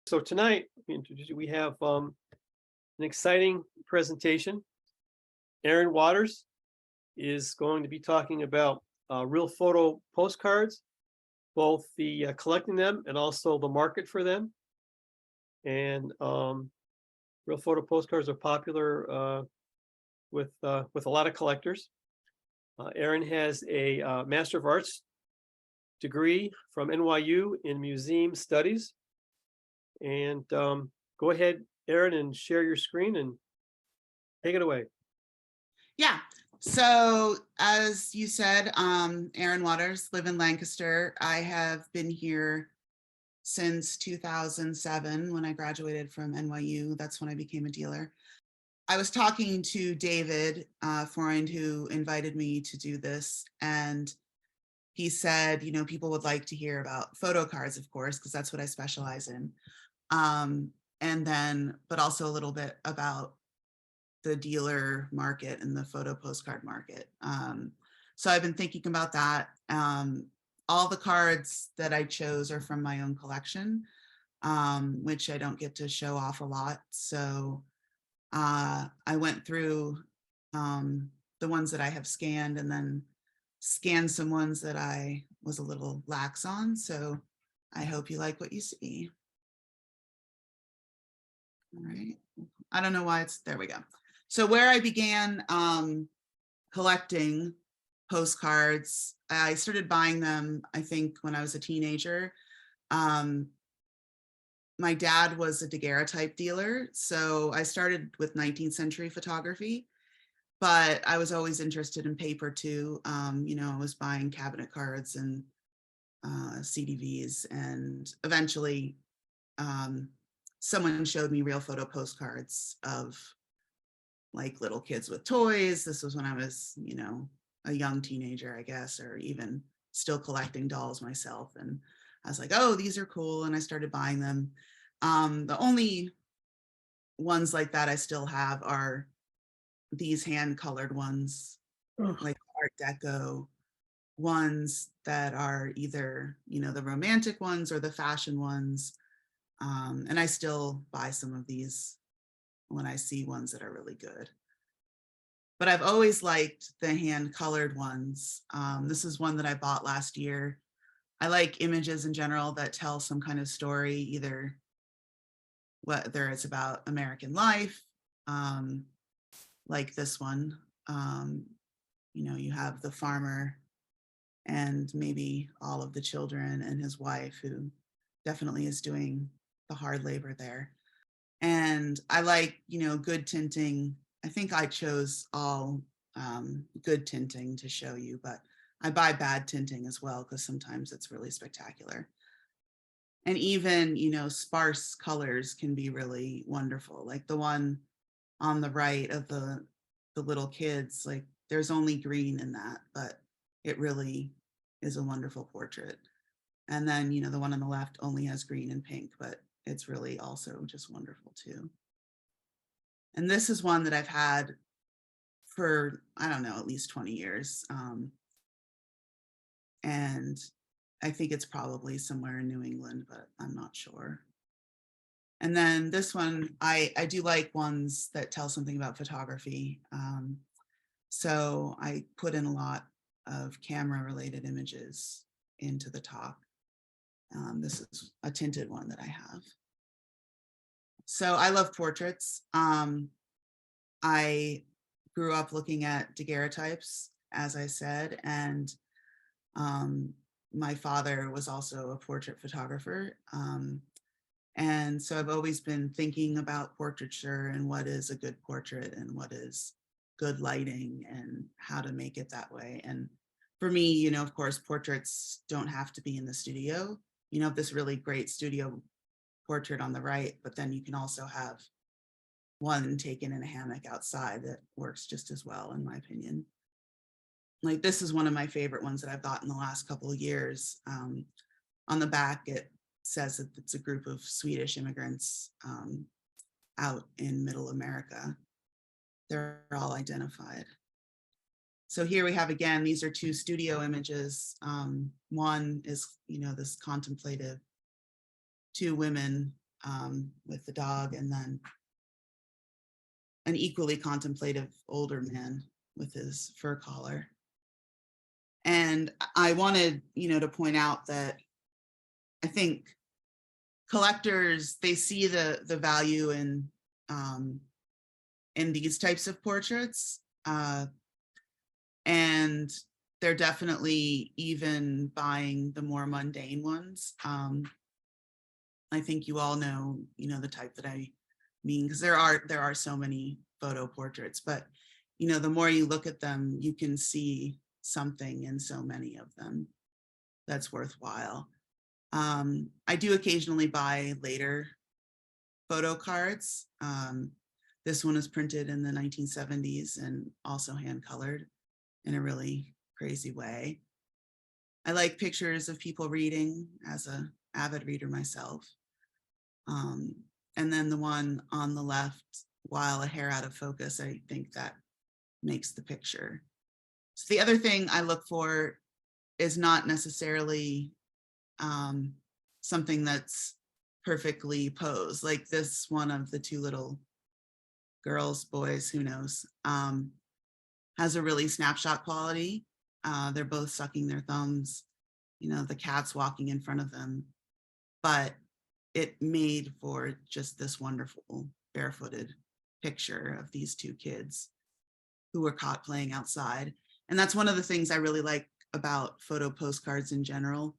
So tonight, we have an exciting presentation. Erin Waters is going to be talking about real photo postcards, both the collecting them and also the market for them. And real photo postcards are popular with a lot of collectors. Erin has a Master of Arts degree from NYU in Museum Studies. And go ahead, Erin, and share your screen and take it away. Yeah. So as you said, Erin Waters, live in Lancaster. I have been here since 2007 when I graduated from NYU. That's when I became a dealer. I was talking to David Freund, who invited me to do this. And he said, you know, people would like to hear about photo cards, of course, because that's what I specialize in. And then, but also a little bit about the dealer market and the photo postcard market. So I've been thinking about that. All the cards that I chose are from my own collection, which I don't get to show off a lot. So I went through the ones that I have scanned and then scanned some ones that I was a little lax on. So I hope you like what you see. All right. I don't know why there we go. So where I began collecting postcards, I started buying them, I think, when I was a teenager. My dad was a daguerreotype dealer, so I started with 19th century photography, but I was always interested in paper too. You know, I was buying cabinet cards and CDVs, and eventually someone showed me real photo postcards of like little kids with toys. This was when I was, you know, a young teenager, I guess, or even still collecting dolls myself. And I was like, oh, these are cool. And I started buying them. The only ones like that I still have are these hand colored ones, like Art Deco ones that are either, you know, the romantic ones or the fashion ones. And I still buy some of these when I see ones that are really good. But I've always liked the hand colored ones. This is one that I bought last year. I like images in general that tell some kind of story, either whether it's about American life, like this one. You know, you have the farmer and maybe all of the children and his wife, who definitely is doing the hard labor there. And I like, you know, good tinting. I think I chose all good tinting to show you, but I buy bad tinting as well because sometimes it's really spectacular. And even, you know, sparse colors can be really wonderful. Like the one on the right of the little kids, like there's only green in that, but it really is a wonderful portrait. And then, you know, the one on the left only has green and pink, but it's really also just wonderful too. And this is one that I've had for, I don't know, at least 20 years. And I think it's probably somewhere in New England, but I'm not sure. And then this one, I do like ones that tell something about photography. So I put in a lot of camera related images into the top. This is a tinted one that I have. So I love portraits. I grew up looking at daguerreotypes, as I said, and my father was also a portrait photographer. And so I've always been thinking about portraiture and what is a good portrait and what is good lighting and how to make it that way. And for me, you know, of course, portraits don't have to be in the studio. You know, this really great studio portrait on the right, but then you can also have one taken in a hammock outside that works just as well, in my opinion. Like this is one of my favorite ones that I've got in the last couple of years. On the back, it says that it's a group of Swedish immigrants out in Middle America. They're all identified. So here we have, again, these are two studio images. One is, you know, this contemplative, two women with the dog, and then an equally contemplative older man with his fur collar. And I wanted, to point out that I think collectors, they see the value in these types of portraits, and they're definitely even buying the more mundane ones. I think you all know, the type that I mean, because there are so many photo portraits, but the more you look at them, you can see something in so many of them that's worthwhile. I do occasionally buy later photo cards. This one is printed in the 1970s and also hand colored in a really crazy way. I like pictures of people reading as an avid reader myself. And then the one on the left, while a hair out of focus, I think that makes the picture. So the other thing I look for is not necessarily something that's perfectly posed, like this one of the two little girls, boys, who knows, has a really snapshot quality. They're both sucking their thumbs, the cat's walking in front of them, but it made for just this wonderful barefooted picture of these two kids who were caught playing outside. And that's one of the things I really like about photo postcards in general.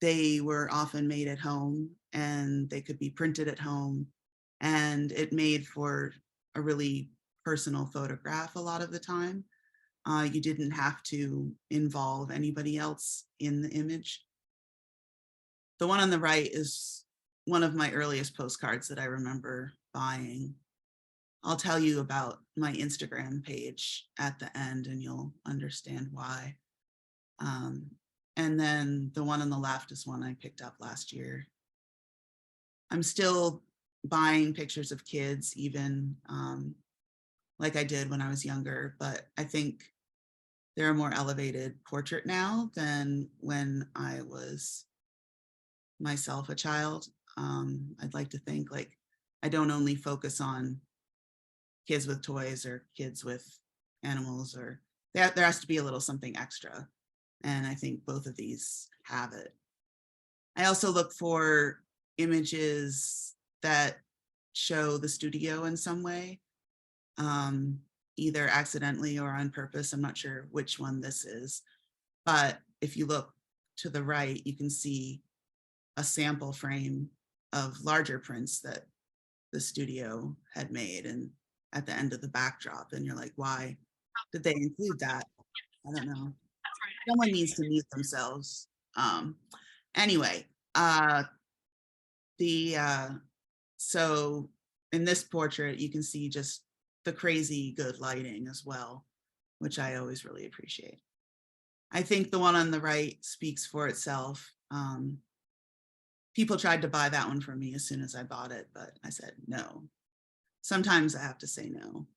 They were often made at home and they could be printed at home, and it made for a really personal photograph a lot of the time. You didn't have to involve anybody else in the image. The one on the right is one of my earliest postcards that I remember buying. I'll tell you about my Instagram page at the end and you'll understand why. And then the one on the left is one I picked up last year. I'm still buying pictures of kids, even like I did when I was younger, but I think they're a more elevated portrait now than when I was myself a child. I'd like to think like I don't only focus on kids with toys or kids with animals, or there has to be a little something extra. And I think both of these have it. I also look for images that show the studio in some way, either accidentally or on purpose. I'm not sure which one this is, but if you look to the right, you can see a sample frame of larger prints that the studio had made and at the end of the backdrop. And you're like, why did they include that? I don't know. Someone needs to mute themselves. Anyway, so in this portrait, you can see just the crazy good lighting as well, which I always really appreciate. I think the one on the right speaks for itself. People tried to buy that one from me as soon as I bought it, but I said no. Sometimes I have to say no.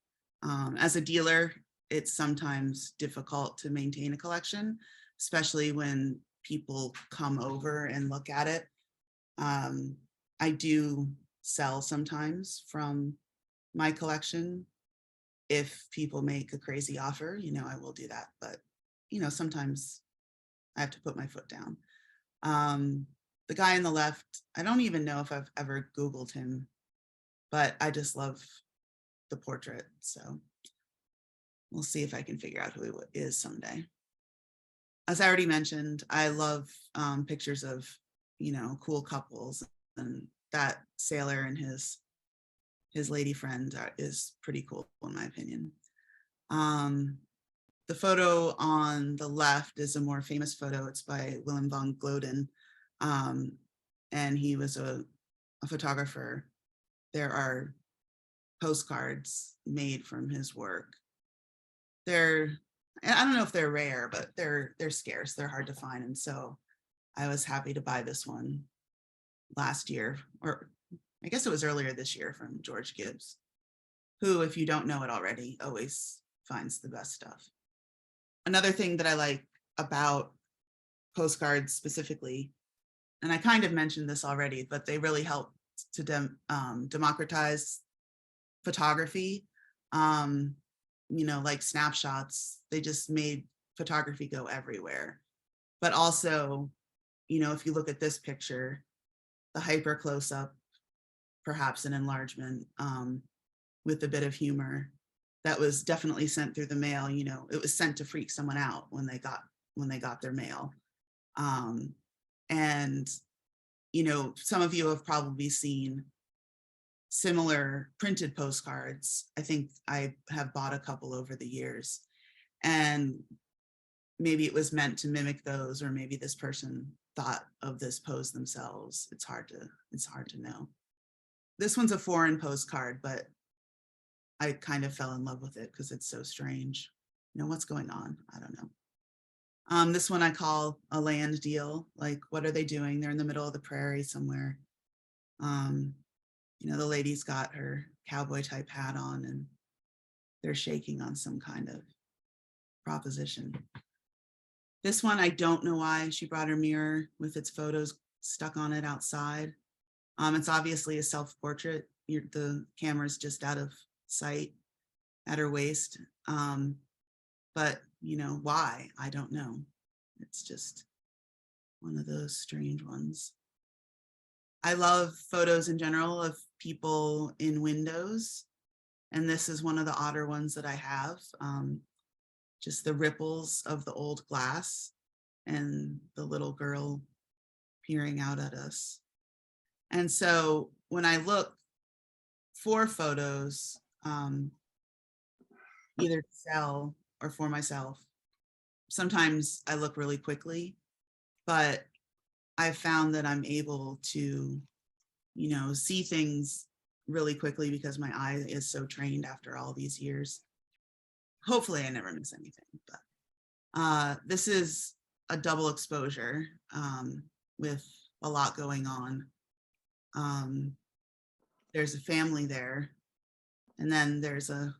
As a dealer, it's sometimes difficult to maintain a collection, especially when people come over and look at it. I do sell sometimes from my collection. If people make a crazy offer, I will do that. But, sometimes I have to put my foot down. The guy on the left, I don't even know if I've ever Googled him, but I just love the portrait. So we'll see if I can figure out who he is someday. As I already mentioned, I love pictures of, cool couples, and that sailor and his lady friend is pretty cool in my opinion. The photo on the left is a more famous photo. It's by Willem van Gloden, and he was a photographer. There are postcards made from his work. I don't know if they're rare, but they're scarce. They're hard to find, and so I was happy to buy this one last year, or I guess it was earlier this year, from George Gibbs, who, if you don't know it already, always finds the best stuff. Another thing that I like about postcards specifically, and I kind of mentioned this already, but they really help to democratize photography, like snapshots. They just made photography go everywhere. But also, if you look at this picture, the hyper close up, perhaps an enlargement, with a bit of humor, that was definitely sent through the mail. It was sent to freak someone out when they got their mail. And some of you have probably seen similar printed postcards. I think I have bought a couple over the years, and maybe it was meant to mimic those, or maybe this person thought of this pose themselves. It's hard to know. This one's a foreign postcard, but I kind of fell in love with it because it's so strange. What's going on? I don't know. This one I call a land deal. Like, what are they doing? They're in the middle of the prairie somewhere. The lady's got her cowboy type hat on and they're shaking on some kind of proposition. This one, I don't know why she brought her mirror with its photos stuck on it outside. It's obviously a self-portrait. The camera's just out of sight at her waist. But why? I don't know. It's just one of those strange ones. I love photos in general of people in windows. And this is one of the odder ones that I have. Just the ripples of the old glass and the little girl peering out at us. And so when I look for photos, either to sell or for myself, sometimes I look really quickly, but I've found that I'm able to, see things really quickly because my eye is so trained after all these years. Hopefully I never miss anything, but this is a double exposure with a lot going on. There's a family there, and then there's a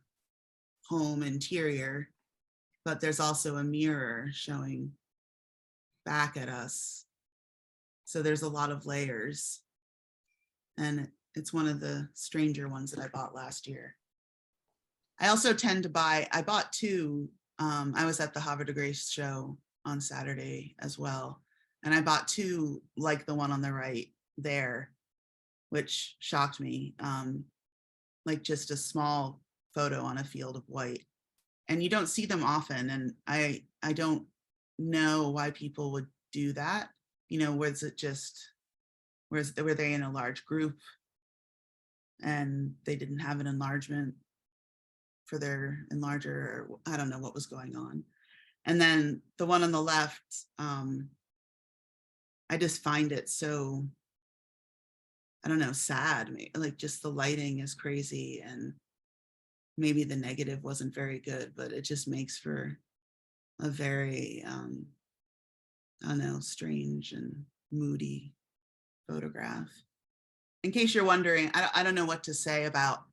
home interior, but there's also a mirror showing back at us. So there's a lot of layers, and it's one of the stranger ones that I bought last year. I also tend to I bought two. I was at the Havre de Grace show on Saturday as well. And I bought two like the one on the right there, which shocked me. Like just a small photo on a field of white. And you don't see them often. And I don't know why people would do that. Was it just, were they in a large group and they didn't have an enlargement for their enlarger, or I don't know what was going on. And then the one on the left, I just find it so, I don't know, sad. Like just the lighting is crazy, and maybe the negative wasn't very good, but it just makes for a very, I don't know, strange and moody photograph. In case you're wondering, I don't know what to say about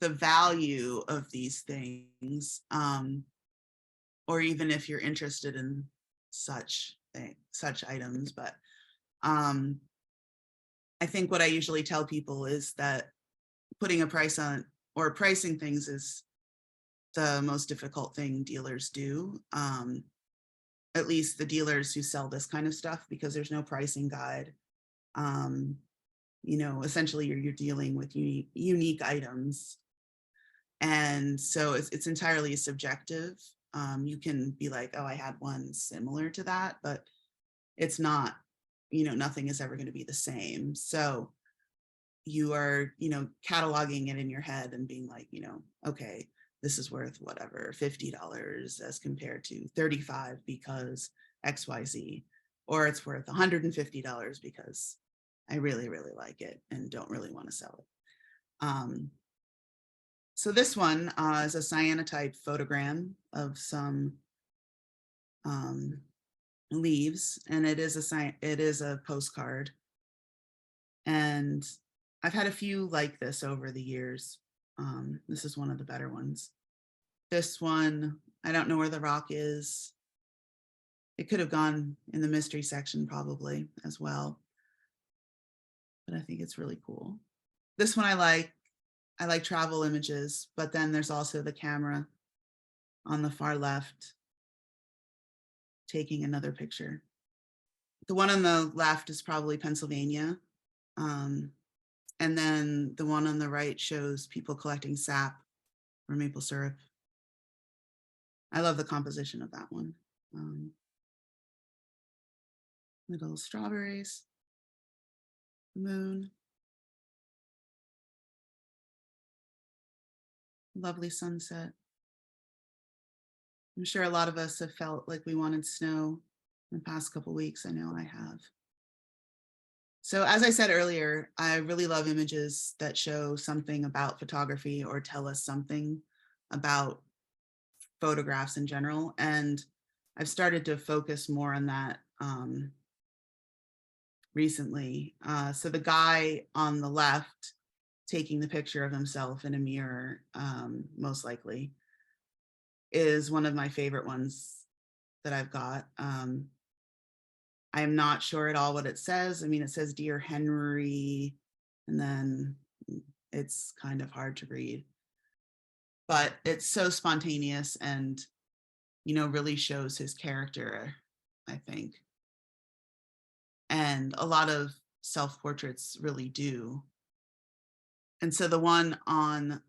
the value of these things, or even if you're interested in such items, but I think what I usually tell people is that putting a price on or pricing things is the most difficult thing dealers do, at least the dealers who sell this kind of stuff, because there's no pricing guide. Essentially you're dealing with unique items. And so it's entirely subjective. You can be like, oh, I had one similar to that, but it's not, nothing is ever going to be the same. So you are, cataloging it in your head and being like, okay, this is worth whatever, $50 as compared to $35 because XYZ, or it's worth $150 because I really, really like it and don't really want to sell it. So this one is a cyanotype photogram of some leaves, and it is a postcard. And I've had a few like this over the years. This is one of the better ones. This one, I don't know where the rock is. It could have gone in the mystery section probably as well. but I think it's really cool. This one I like. I like travel images, but then there's also the camera on the far left taking another picture. The one on the left is probably Pennsylvania. And then the one on the right shows people collecting sap or maple syrup. I love the composition of that one. Little strawberries, moon, lovely sunset. I'm sure a lot of us have felt like we wanted snow in the past couple weeks. I know I have. So as I said earlier, I really love images that show something about photography or tell us something about photographs in general. And I've started to focus more on that recently. So the guy on the left taking the picture of himself in a mirror, most likely, is one of my favorite ones that I've got. I am not sure at all what it says. I mean, it says Dear Henry, and then it's kind of hard to read. But it's so spontaneous and, really shows his character, I think. And a lot of self-portraits really do. And so the one on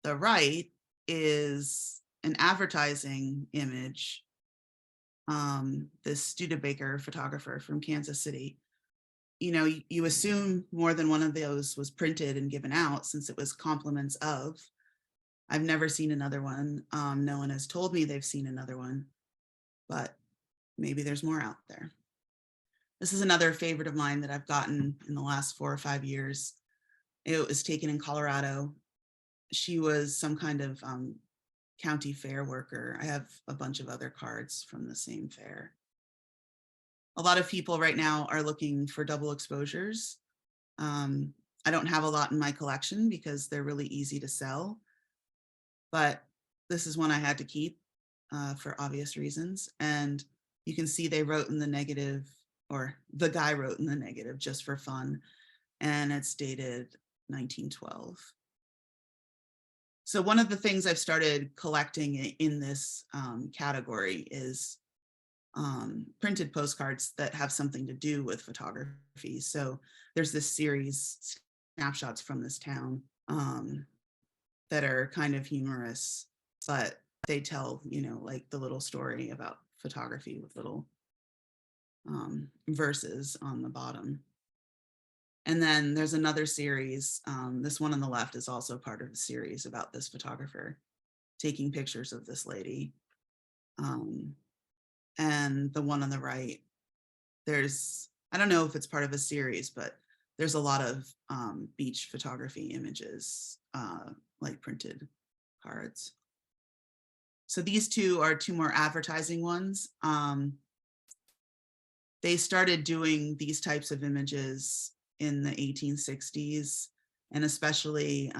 the right is an advertising image. This Studebaker photographer from Kansas City. You assume more than one of those was printed and given out since it was compliments of. I've never seen another one. No one has told me they've seen another one, but maybe there's more out there. This is another favorite of mine that I've gotten in the last 4 or 5 years. It was taken in Colorado. She was some kind of county fair worker. I have a bunch of other cards from the same fair. A lot of people right now are looking for double exposures. I don't have a lot in my collection because they're really easy to sell, but this is one I had to keep for obvious reasons. And you can see they wrote in the negative, or the guy wrote in the negative just for fun, and it's dated 1912. So one of the things I've started collecting in this category is printed postcards that have something to do with photography. So there's this series, Snapshots from This Town, that are kind of humorous, but they tell, like the little story about photography with little verses on the bottom. And then there's another series. This one on the left is also part of a series about this photographer taking pictures of this lady. And the one on the right, I don't know if it's part of a series, but there's a lot of beach photography images, like printed cards. So these two are two more advertising ones. They started doing these types of images in the 1860s, and especially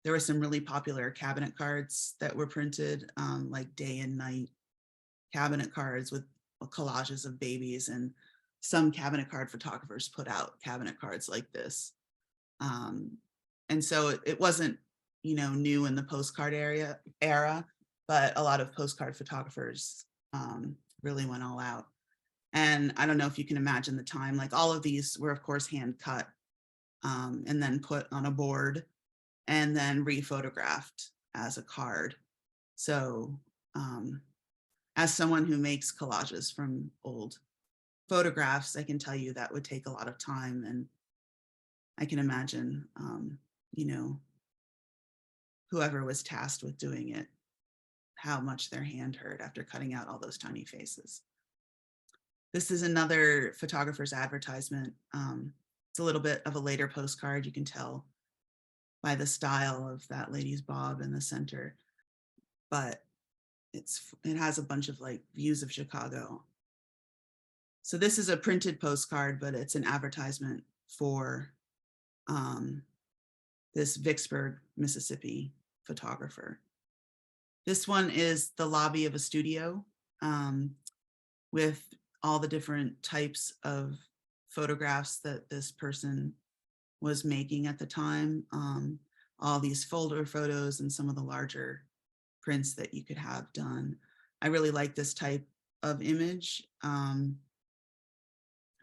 there were some really popular cabinet cards that were printed, like day and night cabinet cards with collages of babies, and some cabinet card photographers put out cabinet cards like this. And so it wasn't, new in the postcard era, but a lot of postcard photographers really went all out. And I don't know if you can imagine the time, like all of these were of course hand cut and then put on a board and then rephotographed as a card. So as someone who makes collages from old photographs, I can tell you that would take a lot of time. And I can imagine, whoever was tasked with doing it, how much their hand hurt after cutting out all those tiny faces. This is another photographer's advertisement. It's a little bit of a later postcard. You can tell by the style of that lady's bob in the center, but it has a bunch of like views of Chicago. So this is a printed postcard, but it's an advertisement for this Vicksburg, Mississippi photographer. This one is the lobby of a studio with all the different types of photographs that this person was making at the time. All these folder photos and some of the larger prints that you could have done. I really like this type of image.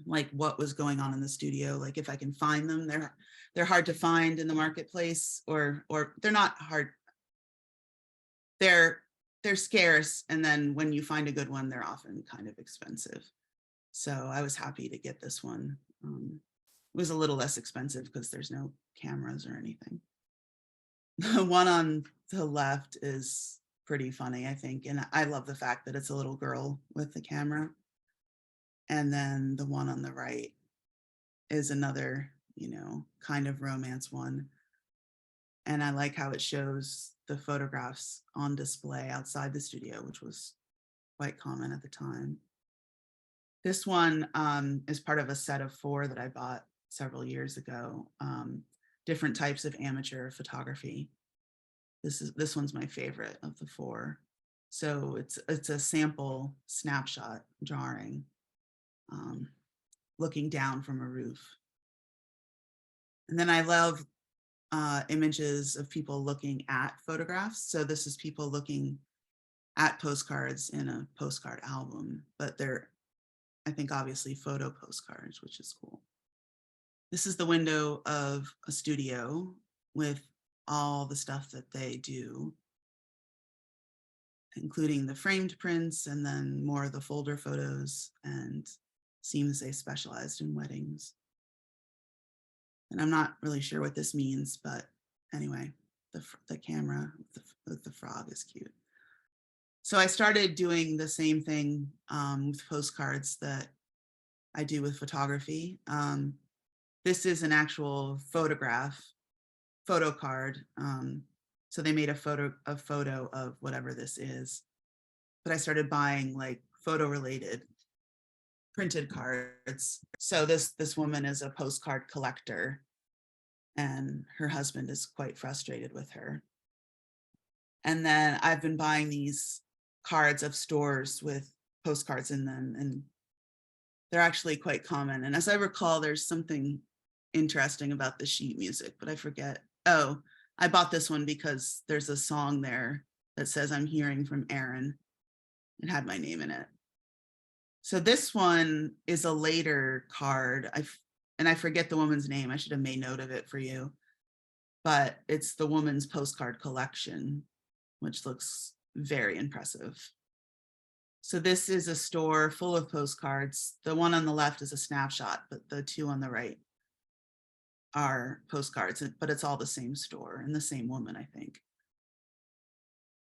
Like what was going on in the studio. Like if I can find them, they're hard to find in the marketplace, or they're not hard. They're scarce, and then when you find a good one, they're often kind of expensive. So I was happy to get this one. It was a little less expensive because there's no cameras or anything. The one on the left is pretty funny, I think, and I love the fact that it's a little girl with the camera. And then the one on the right is another, kind of romance one. And I like how it shows the photographs on display outside the studio, which was quite common at the time. This one is part of a set of 4 that I bought several years ago. Different types of amateur photography. This one's my favorite of the 4. So it's a sample snapshot drawing, looking down from a roof. And then I love images of people looking at photographs. So this is people looking at postcards in a postcard album, but they're, I think, obviously photo postcards, which is cool. This is the window of a studio with all the stuff that they do, including the framed prints and then more of the folder photos, and seems they specialized in weddings. And I'm not really sure what this means, but anyway, the camera with the frog is cute. So I started doing the same thing with postcards that I do with photography. This is an actual photo card. So they made a photo of whatever this is. But I started buying like photo related printed cards. So this woman is a postcard collector, and her husband is quite frustrated with her. And then I've been buying these cards of stores with postcards in them, and they're actually quite common. And as I recall, there's something interesting about the sheet music, but I forget. Oh, I bought this one because there's a song there that says "I'm hearing from Erin." It had my name in it. So this one is a later card. I forget the woman's name. I should have made note of it for you. But it's the woman's postcard collection, which looks very impressive. So this is a store full of postcards. The one on the left is a snapshot, but the 2 on the right are postcards, but it's all the same store and the same woman, I think,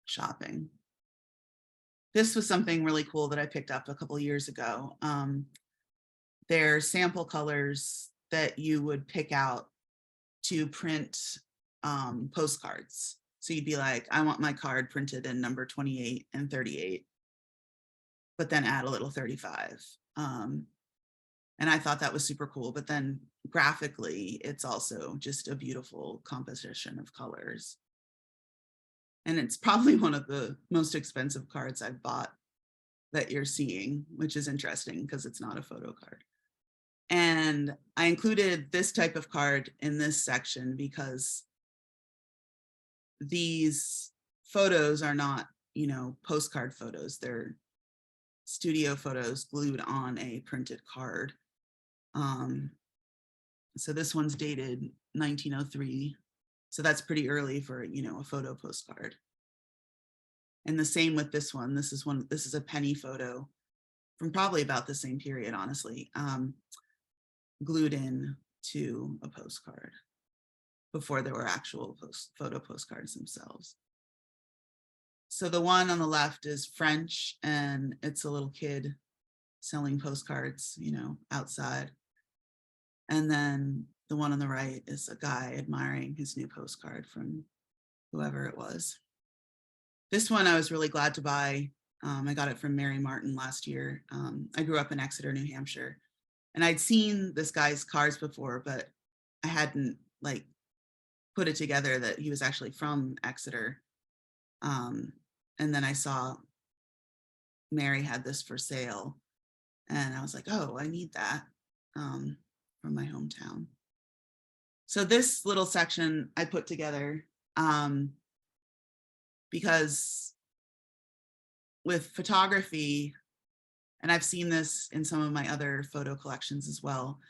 shopping. This was something really cool that I picked up a couple of years ago. They're sample colors that you would pick out to print postcards. So you'd be like, I want my card printed in number 28 and 38, but then add a little 35. And I thought that was super cool. But then graphically, it's also just a beautiful composition of colors. And it's probably one of the most expensive cards I've bought that you're seeing, which is interesting because it's not a photo card. And I included this type of card in this section because these photos are not, postcard photos. They're studio photos glued on a printed card. So this one's dated 1903. So that's pretty early for, a photo postcard. And the same with this one. This is a penny photo from probably about the same period, honestly, glued in to a postcard before there were actual photo postcards themselves. So the one on the left is French, and it's a little kid selling postcards, outside. And then the one on the right is a guy admiring his new postcard from whoever it was. This one I was really glad to buy. I got it from Mary Martin last year. I grew up in Exeter, New Hampshire, and I'd seen this guy's cards before, but I hadn't put it together that he was actually from Exeter. And then I saw Mary had this for sale, and I was like, oh, I need that from my hometown. So this little section I put together because with photography, and I've seen this in some of my other photo collections as well,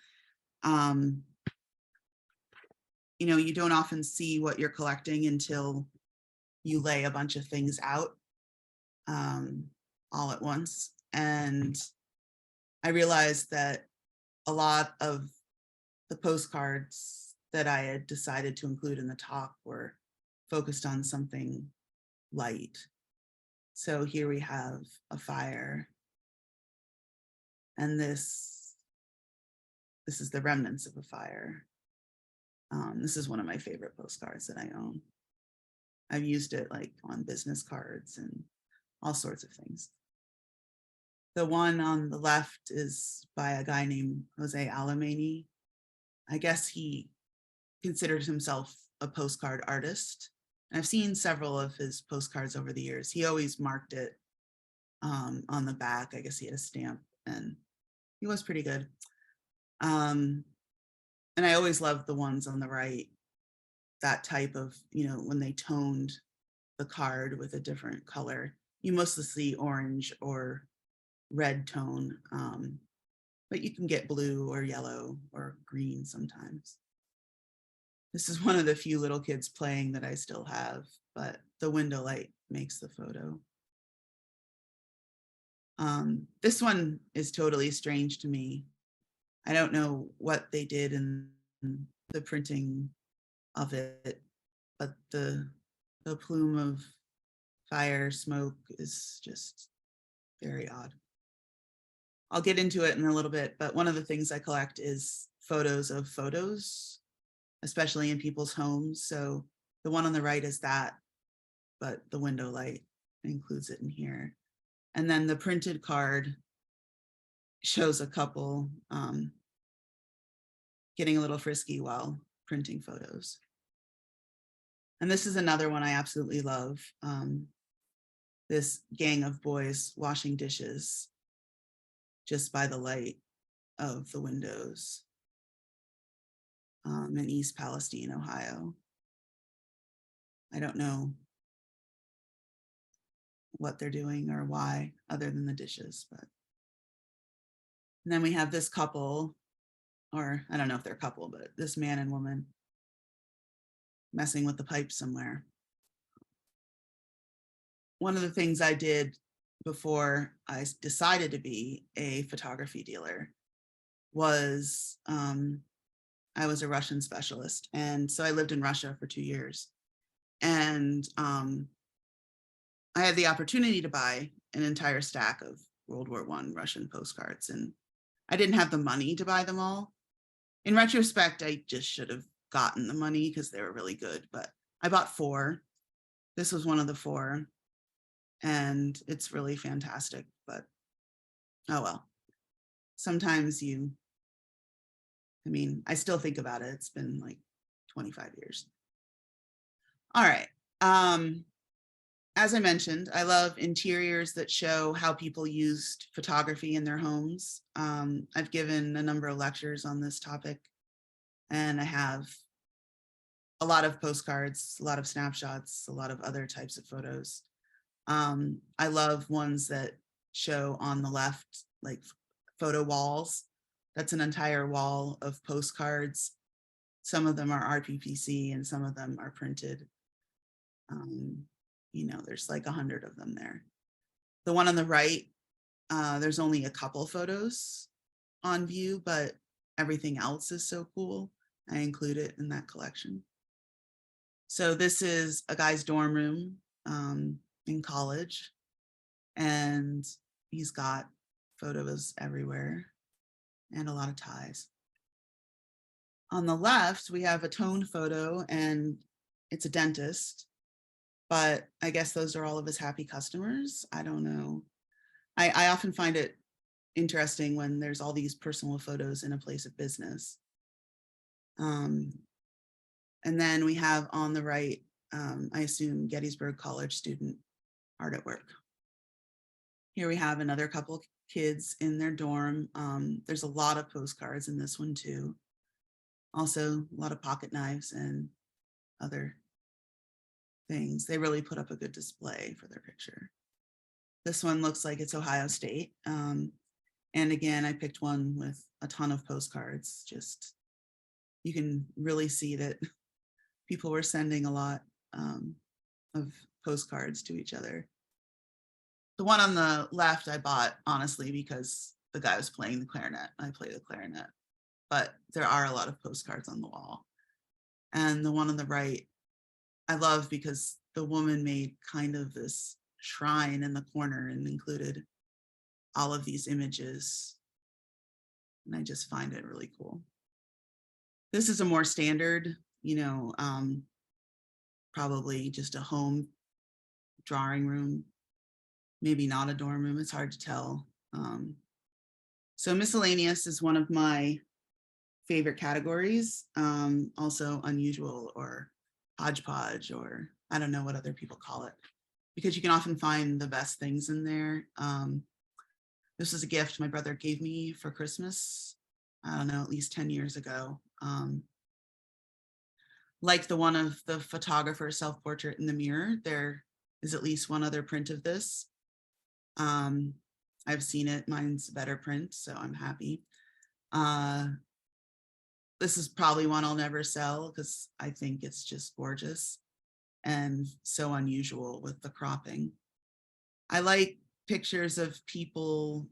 you don't often see what you're collecting until you lay a bunch of things out all at once. And I realized that a lot of the postcards that I had decided to include in the top were focused on something light. So here we have a fire, and this is the remnants of a fire. This is one of my favorite postcards that I own. I've used it like on business cards and all sorts of things. The one on the left is by a guy named Jose Alemany. I guess he considers himself a postcard artist. And I've seen several of his postcards over the years. He always marked it on the back. I guess he had a stamp, and he was pretty good. And I always loved the ones on the right, that type of, when they toned the card with a different color. You mostly see orange or red tone, but you can get blue or yellow or green sometimes. This is one of the few little kids playing that I still have, but the window light makes the photo. This one is totally strange to me. I don't know what they did in the printing of it, but the plume of fire smoke is just very odd. I'll get into it in a little bit, but one of the things I collect is photos of photos, especially in people's homes. So the one on the right is that, but the window light includes it in here. And then the printed card shows a couple getting a little frisky while printing photos. And this is another one I absolutely love. This gang of boys washing dishes just by the light of the windows in East Palestine, Ohio. I don't know what they're doing or why, other than the dishes, but. And then we have this couple, or I don't know if they're a couple, but this man and woman messing with the pipe somewhere. One of the things I did before I decided to be a photography dealer was I was a Russian specialist. And so I lived in Russia for 2 years. And I had the opportunity to buy an entire stack of World War I Russian postcards. And I didn't have the money to buy them all. In retrospect, I just should have gotten the money because they were really good. But I bought 4. This was one of the 4. And it's really fantastic. But oh well. Sometimes I still think about it. It's been like 25 years. All right. As I mentioned, I love interiors that show how people used photography in their homes. I've given a number of lectures on this topic, and I have a lot of postcards, a lot of snapshots, a lot of other types of photos. I love ones that show on the left, like photo walls. That's an entire wall of postcards. Some of them are RPPC and some of them are printed. There's like 100 of them there. The one on the right, there's only a couple photos on view, but everything else is so cool. I include it in that collection. So this is a guy's dorm room in college, and he's got photos everywhere and a lot of ties. On the left, we have a toned photo, and it's a dentist, but I guess those are all of his happy customers. I don't know. I often find it interesting when there's all these personal photos in a place of business. And then we have on the right, I assume Gettysburg College student hard at work. Here we have another couple kids in their dorm. There's a lot of postcards in this one too. Also, a lot of pocket knives and other things. They really put up a good display for their picture. This one looks like it's Ohio State. And again, I picked one with a ton of postcards. Just, you can really see that people were sending a lot of postcards to each other. The one on the left I bought, honestly, because the guy was playing the clarinet. I play the clarinet, but there are a lot of postcards on the wall. And the one on the right, I love because the woman made kind of this shrine in the corner and included all of these images. And I just find it really cool. This is a more standard, probably just a home drawing room, maybe not a dorm room. It's hard to tell. So miscellaneous is one of my favorite categories. Also unusual or hodgepodge, or I don't know what other people call it, because you can often find the best things in there. This is a gift my brother gave me for Christmas, I don't know, at least 10 years ago. Like the one of the photographer's self-portrait in the mirror, there is at least one other print of this. I've seen it, mine's a better print, so I'm happy. This is probably one I'll never sell because I think it's just gorgeous and so unusual with the cropping. I like pictures of people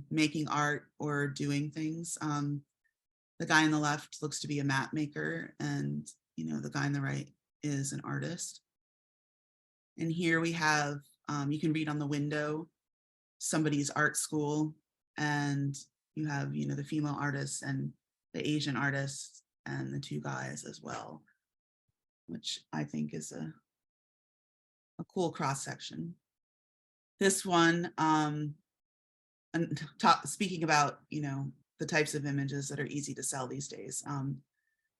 making art or doing things. The guy on the left looks to be a map maker, and the guy on the right is an artist. And here we have, you can read on the window, somebody's art school, and you have, the female artists and the Asian artists and the two guys as well, which I think is a cool cross section. This one, and speaking about, the types of images that are easy to sell these days,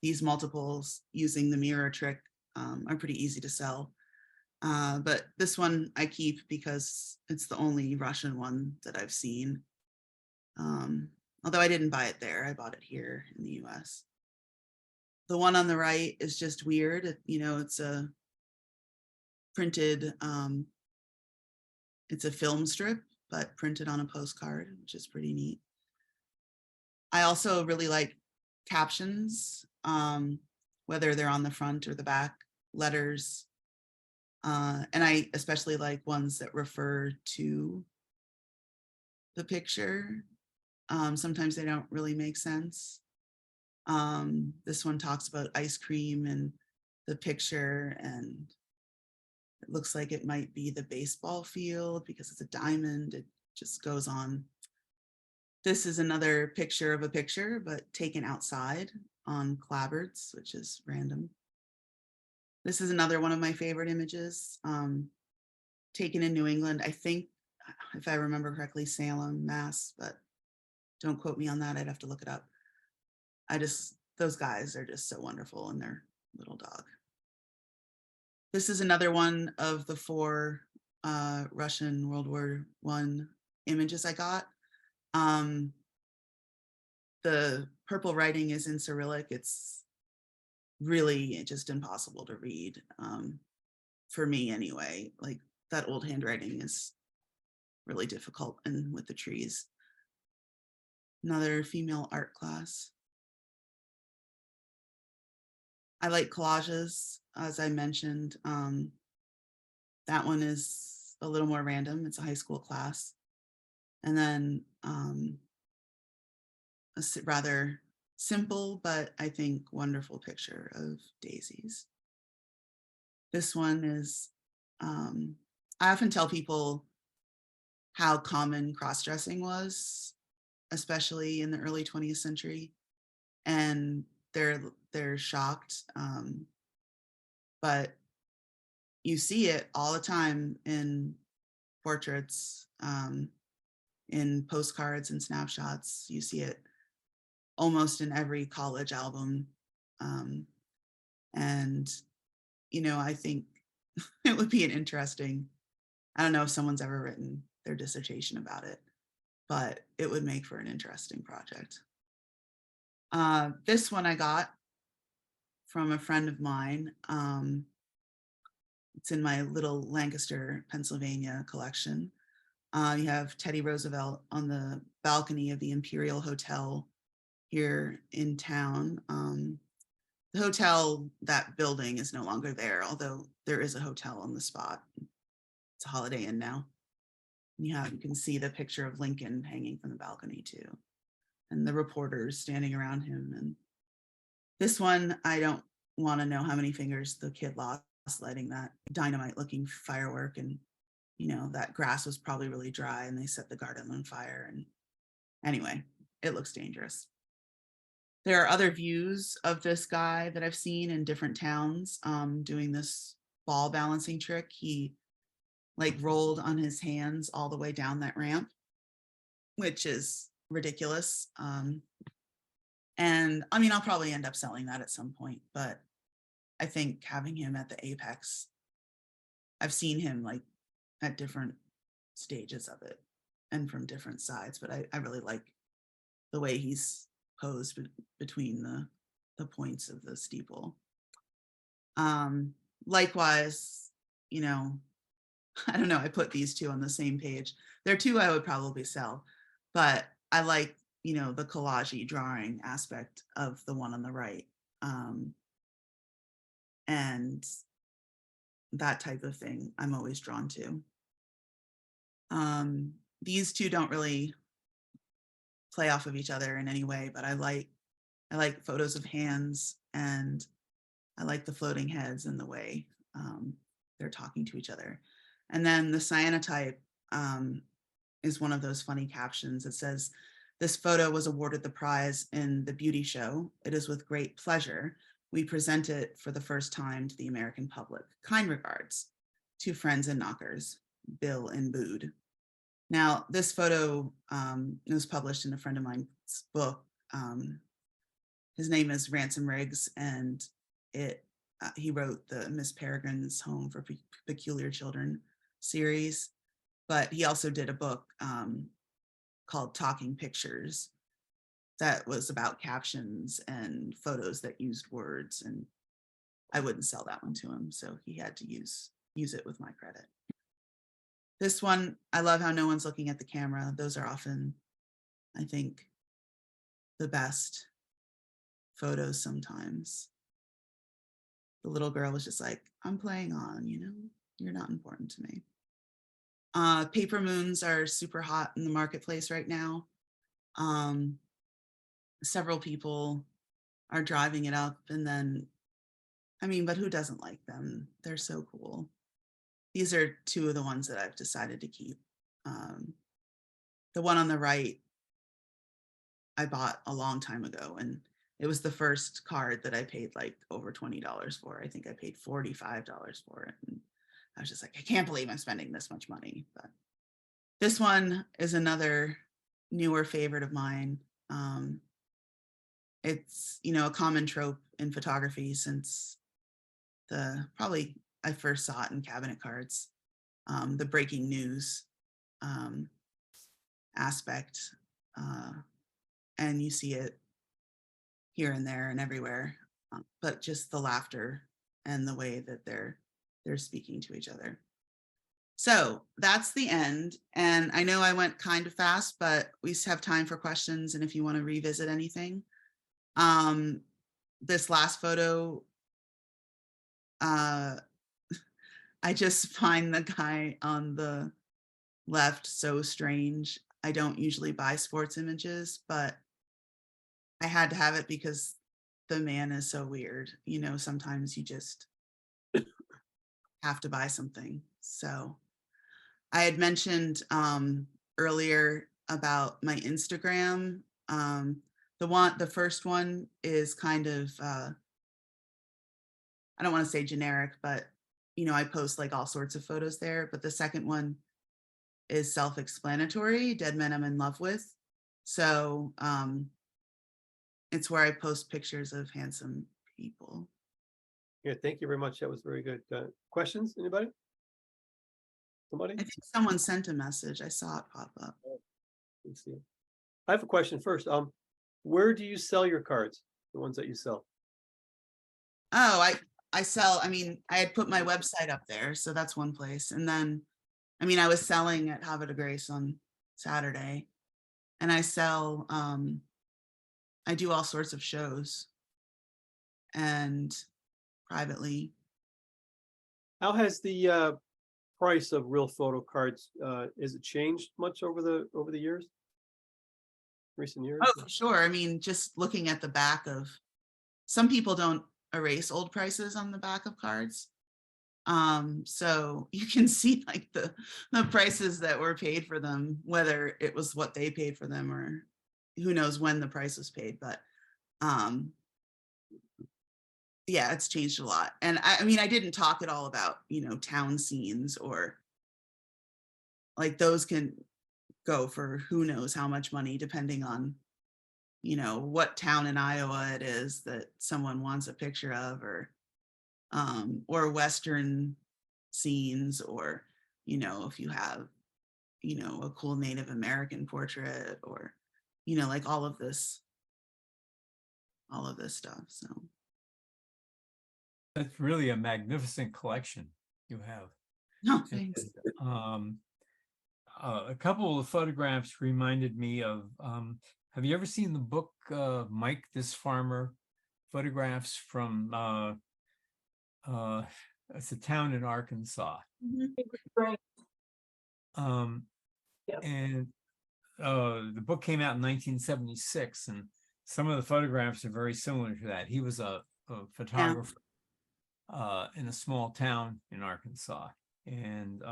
these multiples using the mirror trick are pretty easy to sell. But this one I keep because it's the only Russian one that I've seen. Although I didn't buy it there, I bought it here in the US. The one on the right is just weird. It's a printed, it's a film strip, but printed on a postcard, which is pretty neat. I also really like captions, whether they're on the front or the back, letters. And I especially like ones that refer to the picture. Sometimes they don't really make sense. This one talks about ice cream and the picture, and it looks like it might be the baseball field because it's a diamond. It just goes on. This is another picture of a picture, but taken outside on clapboards, which is random. This is another one of my favorite images, taken in New England. I think, if I remember correctly, Salem, Mass, but don't quote me on that. I'd have to look it up. Those guys are just so wonderful, and their little dog. This is another one of the 4 Russian World War I images I got. The purple writing is in Cyrillic. It's really just impossible to read, for me anyway. Like, that old handwriting is really difficult, and with the trees. Another female art class. I like collages, as I mentioned. That one is a little more random. It's a high school class. And then a rather simple, but I think wonderful picture of daisies. This one is, I often tell people how common cross-dressing was, especially in the early 20th century. And they're shocked. But you see it all the time in portraits, in postcards and snapshots. You see it almost in every college album. And, I think it would be an interesting, I don't know if someone's ever written their dissertation about it, but it would make for an interesting project. This one I got from a friend of mine. It's in my little Lancaster, Pennsylvania collection. You have Teddy Roosevelt on the balcony of the Imperial Hotel here in town. The hotel, that building is no longer there, although there is a hotel on the spot. It's a Holiday Inn now. You can see the picture of Lincoln hanging from the balcony too, and the reporters standing around him. And this one, I don't want to know how many fingers the kid lost lighting that dynamite looking firework. And, that grass was probably really dry and they set the garden on fire. And anyway, it looks dangerous. There are other views of this guy that I've seen in different towns doing this ball balancing trick. He rolled on his hands all the way down that ramp, which is ridiculous. And I mean, I'll probably end up selling that at some point, but I think having him at the apex, I've seen him at different stages of it and from different sides, but I really like the way he's posed between the points of the steeple. Likewise, I don't know, I put these two on the same page. They're two I would probably sell, but I like, the collage drawing aspect of the one on the right. And that type of thing I'm always drawn to. These two don't really play off of each other in any way, but I like photos of hands, and I like the floating heads and the way they're talking to each other. And then the cyanotype is one of those funny captions. It says, "This photo was awarded the prize in the beauty show. It is with great pleasure we present it for the first time to the American public. Kind regards, to friends and knockers, Bill and Bood." Now, this photo was published in a friend of mine's book. His name is Ransom Riggs, and he wrote the Miss Peregrine's Home for Peculiar Children series, but he also did a book called Talking Pictures that was about captions and photos that used words, and I wouldn't sell that one to him, so he had to use it with my credit. This one, I love how no one's looking at the camera. Those are often, I think, the best photos sometimes. The little girl was just like, "I'm playing on, you're not important to me." Paper moons are super hot in the marketplace right now. Several people are driving it up, and then, but who doesn't like them? They're so cool. These are two of the ones that I've decided to keep. The one on the right, I bought a long time ago, and it was the first card that I paid over $20 for. I think I paid $45 for it. And I was just like, I can't believe I'm spending this much money. But this one is another newer favorite of mine. It's, a common trope in photography since probably I first saw it in cabinet cards, the breaking news aspect. And you see it here and there and everywhere, but just the laughter and the way that they're speaking to each other. So that's the end. And I know I went kind of fast, but we have time for questions and if you want to revisit anything. This last photo, I just find the guy on the left so strange. I don't usually buy sports images, but I had to have it because the man is so weird. Sometimes you just have to buy something. So I had mentioned earlier about my Instagram. The first one is kind of, I don't want to say generic, but I post all sorts of photos there. But the second one is self-explanatory, Dead Men I'm in Love With. So it's where I post pictures of handsome people. Yeah, thank you very much. That was very good. Questions, anybody? Somebody? I think someone sent a message. I saw it pop up. Let's see. I have a question first. Where do you sell your cards? The ones that you sell? Oh, I sell, I mean, I had put my website up there, so that's one place. And then, I mean, I was selling at Havre de Grace on Saturday, and I sell, I do all sorts of shows and privately. How has the price of real photo cards, has it changed much over the years? Recent years? Oh, for sure. I mean, just looking at the back of, some people don't erase old prices on the back of cards. So you can see like the prices that were paid for them, whether it was what they paid for them or who knows when the price was paid. But yeah, it's changed a lot. And I mean, I didn't talk at all about, you know, town scenes or like those can go for who knows how much money, depending on, you know, what town in Iowa it is that someone wants a picture of, or Western scenes, or, you know, if you have, you know, a cool Native American portrait, or, you know, like all of this stuff. So That's really a magnificent collection you have. no, thanks. And, a couple of photographs reminded me of, have you ever seen the book, Mike This Farmer? Photographs from, it's a town in Arkansas. Mhm. Yeah. And the book came out in 1976, and some of the photographs are very similar to that. He was a photographer in a small town in Arkansas, and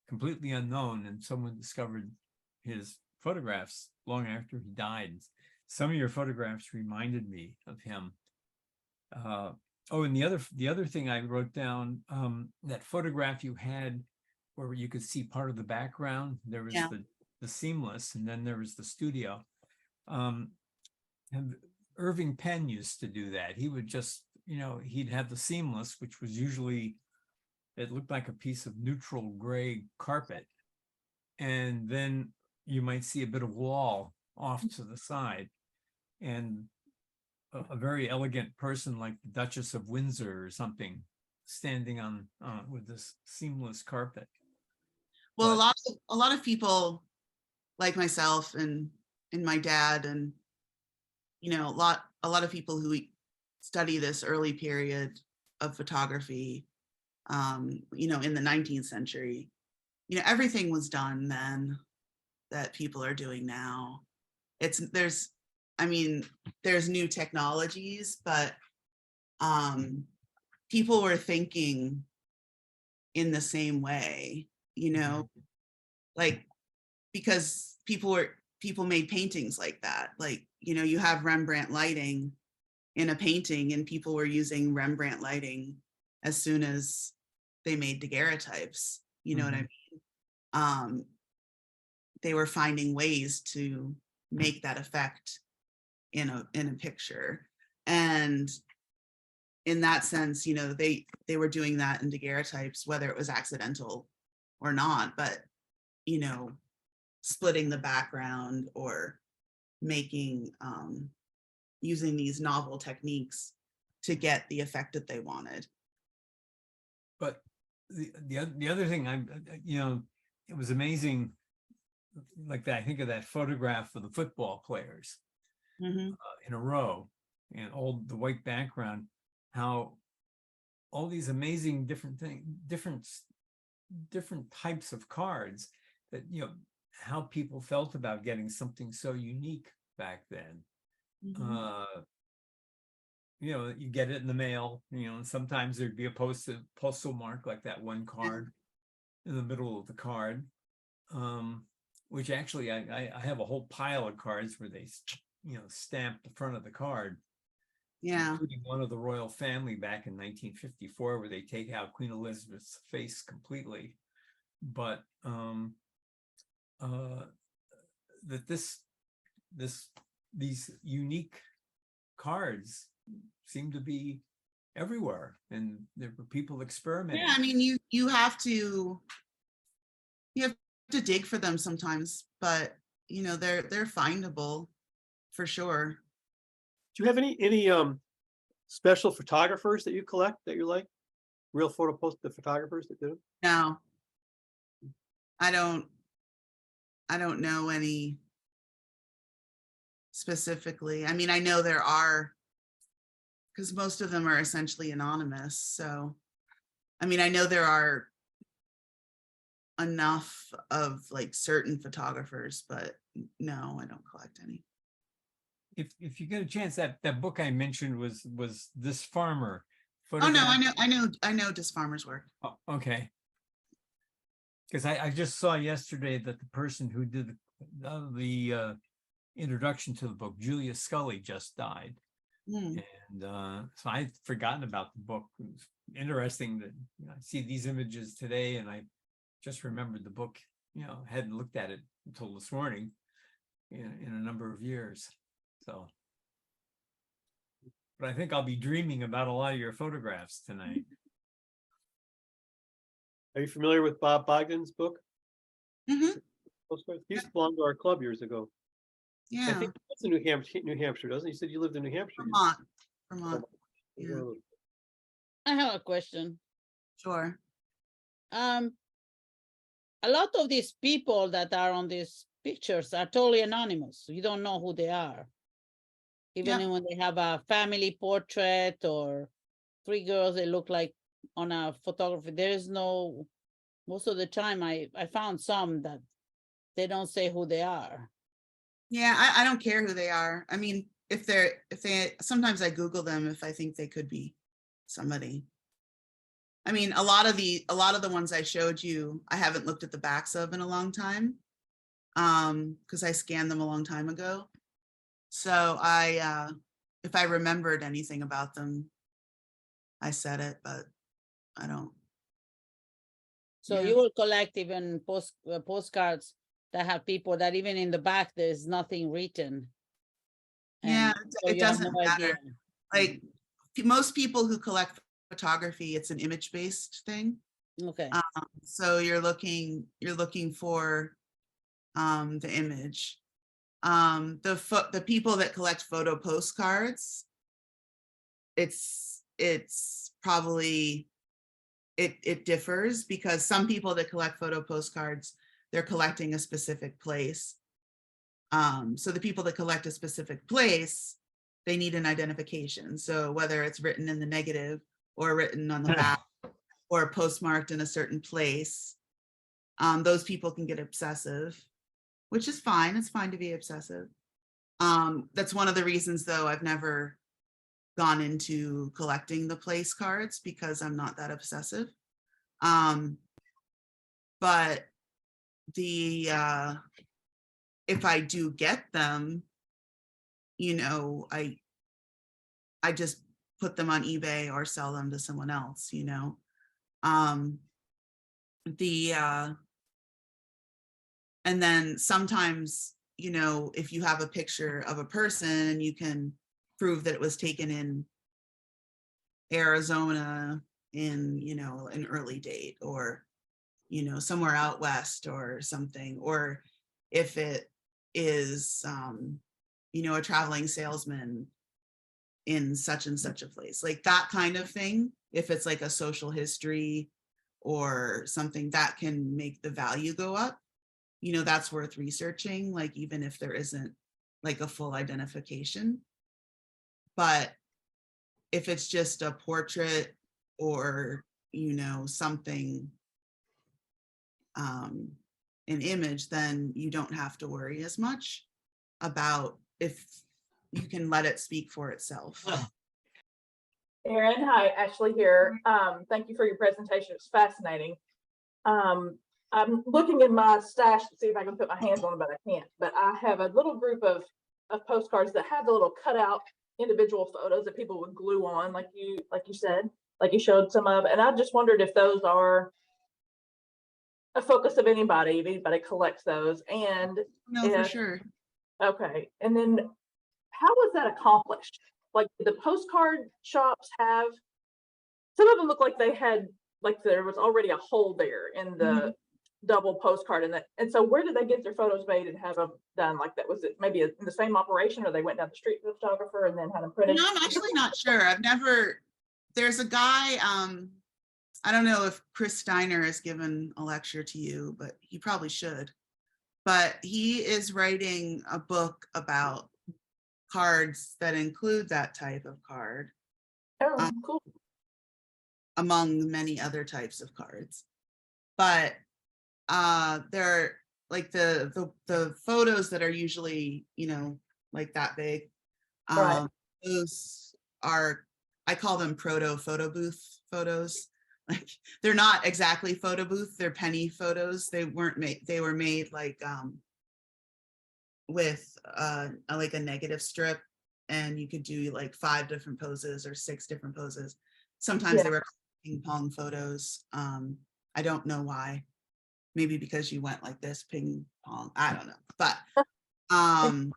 completely unknown, and someone discovered his photographs long after he died. Some of your photographs reminded me of him. Oh, and the other thing I wrote down, that photograph you had where you could see part of the background, there was the seamless, and then there was the studio. And Irving Penn used to do that. He would just, you know, he'd have the seamless, which was usually, it looked like a piece of neutral gray carpet. And then you might see a bit of wall off to the side. And a very elegant person like the Duchess of Windsor or something standing on with this seamless carpet. Well, But a lot of people like myself and my dad, and you know, a lot of people who study this early period of photography, you know, in the 19th century, you know, everything was done then that people are doing now. There's new technologies, but people were thinking in the same way, you know, like, because people made paintings like that. Like, you know, you have Rembrandt lighting in a painting, and people were using Rembrandt lighting as soon as they made daguerreotypes. You know what I mean? They were finding ways to make that effect in a picture. And in that sense, you know, they were doing that in daguerreotypes, whether it was accidental or not, but, you know, splitting the background or making, using these novel techniques to get the effect that they wanted. But the other thing, you know, it was amazing, like that. I think of that photograph of the football players in a row, and all the white background. How all these amazing different things, different types of cards, that, you know, how people felt about getting something so unique back then. You know, you get it in the mail, you know, and sometimes there'd be a postal mark, like that one card in the middle of the card, which actually I have a whole pile of cards where they, you know, stamp the front of the card. Yeah. Including one of the royal family back in 1954, where they take out Queen Elizabeth's face completely. But that these unique cards seem to be everywhere, and there were people experimenting. Yeah, I mean, you have to dig for them sometimes, but you know, they're findable for sure. Do you have any special photographers that you collect that you like? Real photo post, the photographers that do? No, I don't know any specifically. I mean, I know there are, because most of them are essentially anonymous. So, I mean, I know there are enough of like certain photographers, but no, I don't collect any. If you get a chance, that book I mentioned was This Farmer. Oh no, Photograph- I know Does Farmer's Work. Oh, okay. Because I just saw yesterday that the person who did the introduction to the book, Julia Scully, just died. Hmm. And so I'd forgotten about the book. It was interesting that I see these images today, and I just remembered the book. Hadn't looked at it until this morning in a number of years. So, but I think I'll be dreaming about a lot of your photographs tonight. Are you familiar with Bob Bogdan's book? Mhm. Postcards? He used to belong to our club years ago. I Yeah, think that's in New Hampshire, doesn't he? You said you lived in New Hampshire. Vermont. Yeah, I have a question. sure. A lot of these people that are on these pictures are totally anonymous. You don't know who they are. Even when they have a family portrait or 3 girls, they look like on a photography. There is no, most of the time I found some that they don't say who they are. Yeah, I don't care who they are. I mean, if they sometimes I Google them if I think they could be somebody. I mean, a lot of the ones I showed you, I haven't looked at the backs of in a long time. Because I scanned them a long time ago. So if I remembered anything about them, I said it, but I don't. So Yeah. you will collect even postcards that have people that even in the back, there's nothing written. Yeah, So it you have doesn't no idea. matter. Like most people who collect photography, it's an image-based thing. Okay. So you're looking for the image. The people that collect photo postcards, it's probably it differs, because some people that collect photo postcards, they're collecting a specific place. So the people that collect a specific place, they need an identification. So whether it's written in the negative or written on the back or postmarked in a certain place, those people can get obsessive, which is fine. It's fine to be obsessive. That's one of the reasons, though, I've never gone into collecting the place cards, because I'm not that obsessive. But if I do get them, I just put them on eBay or sell them to someone else, and then sometimes, if you have a picture of a person and you can prove that it was taken in Arizona in, an early date, or, somewhere out west or something, or if it is, a traveling salesman in such and such a place, like that kind of thing. If it's like a social history or something that can make the value go up, that's worth researching, like even if there isn't like a full identification. But if it's just a portrait or, something, an image, then you don't have to worry as much about, if you can let it speak for itself. Erin, hi, Ashley here. Thank you for your presentation. It's fascinating. I'm looking in my stash to see if I can put my hands on them, but I can't. But I have a little group of postcards that have the little cutout individual photos that people would glue on, like you said, like you showed some of. And I just wondered if those are a focus of anybody, if anybody collects those. And No, for sure. Okay. And then how was that accomplished? Like, the postcard shops have, some of them look like they had, like there was already a hole there in the double postcard in that. And so where did they get their photos made and have them done like that? Was it maybe in the same operation, or they went down the street to the photographer and then had them printed? I'm actually not sure. There's a guy, I don't know if Chris Steiner has given a lecture to you, but he probably should. But he is writing a book about cards that include that type of card, Oh, cool. among many other types of cards. But they're like the photos that are usually, like that big. Right. Those are, I call them proto photo booth photos. Like, they're not exactly photo booth, they're penny photos. They were made like with like a negative strip, and you could do like 5 different poses or 6 different poses. Sometimes they were ping pong photos. I don't know why. Maybe because you went like this, ping pong, I don't know. But and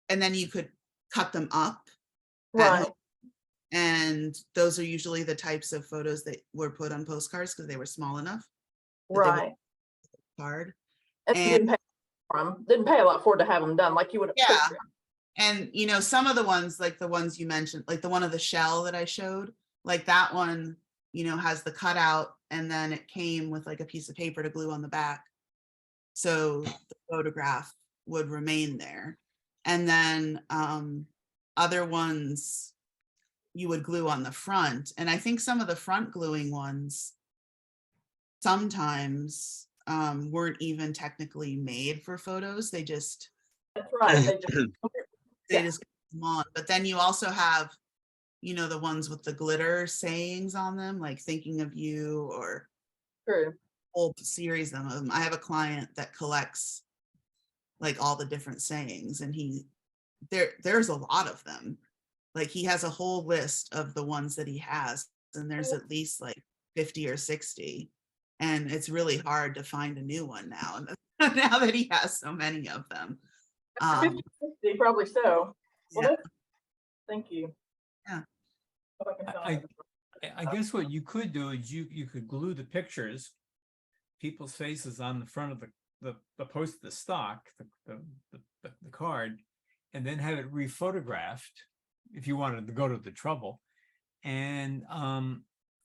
then you could cut them up at Right. home. And those are usually the types of photos that were put on postcards because they were small enough. Right. Card. And you didn't pay for them. Didn't pay a lot for it to have them done like you would have. Yeah. And some of the ones, like the ones you mentioned, like the one of the shell that I showed, like that one, has the cutout, and then it came with like a piece of paper to glue on the back. So the photograph would remain there. And then other ones you would glue on the front. And I think some of the front gluing ones sometimes weren't even technically made for photos. They just, That's right. they just put them on. But then you also have, the ones with the glitter sayings on them, like thinking of you, or True. whole series of them. I have a client that collects like all the different sayings, and there's a lot of them. Like, he has a whole list of the ones that he has, and there's at least like 50 or 60. And it's really hard to find a new one now, now that he has so many of them. 50, 60, probably so. Well, Yeah. thank you. Yeah. Hope I can find it. I guess what you could do is you could glue the pictures, people's faces on the front of the post, the stock, the card, and then have it rephotographed if you wanted to go to the trouble. And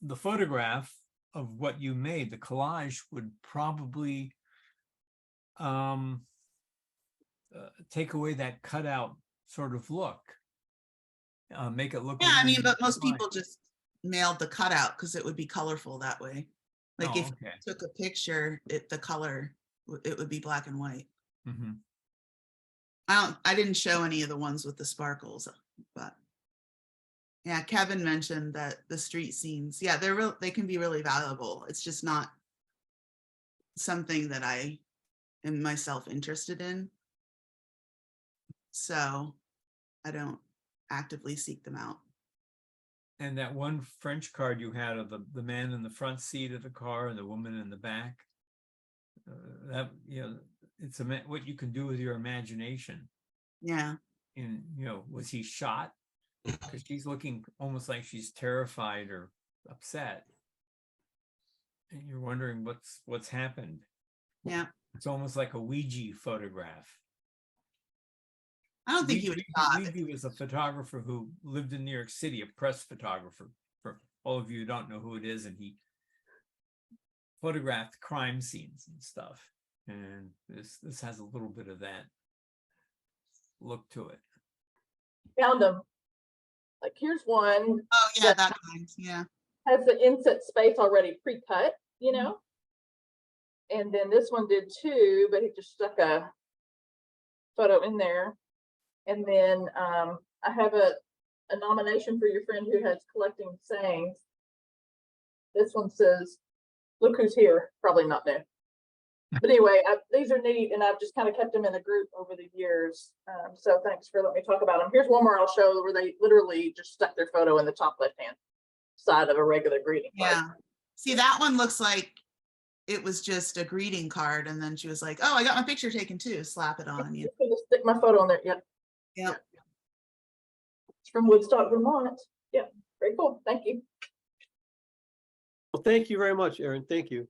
the photograph of what you made, the collage, would probably take away that cutout sort of look. Make it look. Yeah, I mean, but most people just mailed the cutout because it would be colorful that way. Like, if you took a picture, the color, it would be black and white. Mm-hmm. I didn't show any of the ones with the sparkles, but yeah, Kevin mentioned that the street scenes, yeah, they can be really valuable. It's just not something that I am myself interested in. So I don't actively seek them out. And that one French card you had of the man in the front seat of the car and the woman in the back, that, it's what you can do with your imagination. Yeah. And, was he shot? Because she's looking almost like she's terrified or upset. And you're wondering what's happened. Yeah. It's almost like a Ouija photograph. I don't think he was shot. Ouija was a photographer who lived in New York City, a press photographer. For all of you who don't know who it is, and he photographed crime scenes and stuff. And this has a little bit of that look to it. Found them. Like, here's one. Oh yeah, that kind. Yeah. Has the inset space already pre-cut, and then this one did too, but he just stuck a photo in there. And then I have a nomination for your friend who has collecting sayings. This one says, "Look who's here." Probably not new. But anyway, these are neat, and I've just kind of kept them in a group over the years. So thanks for letting me talk about them. Here's one more I'll show where they literally just stuck their photo in the top left-hand side of a regular greeting card. Yeah. See, that one looks like it was just a greeting card, and then she was like, "Oh, I got my picture taken too." Slap it on. I'm just gonna stick my photo in there. Yep. Yep. It's from Woodstock, Vermont. Yeah, very cool. Thank you. Well, thank you very much, Erin. Thank you.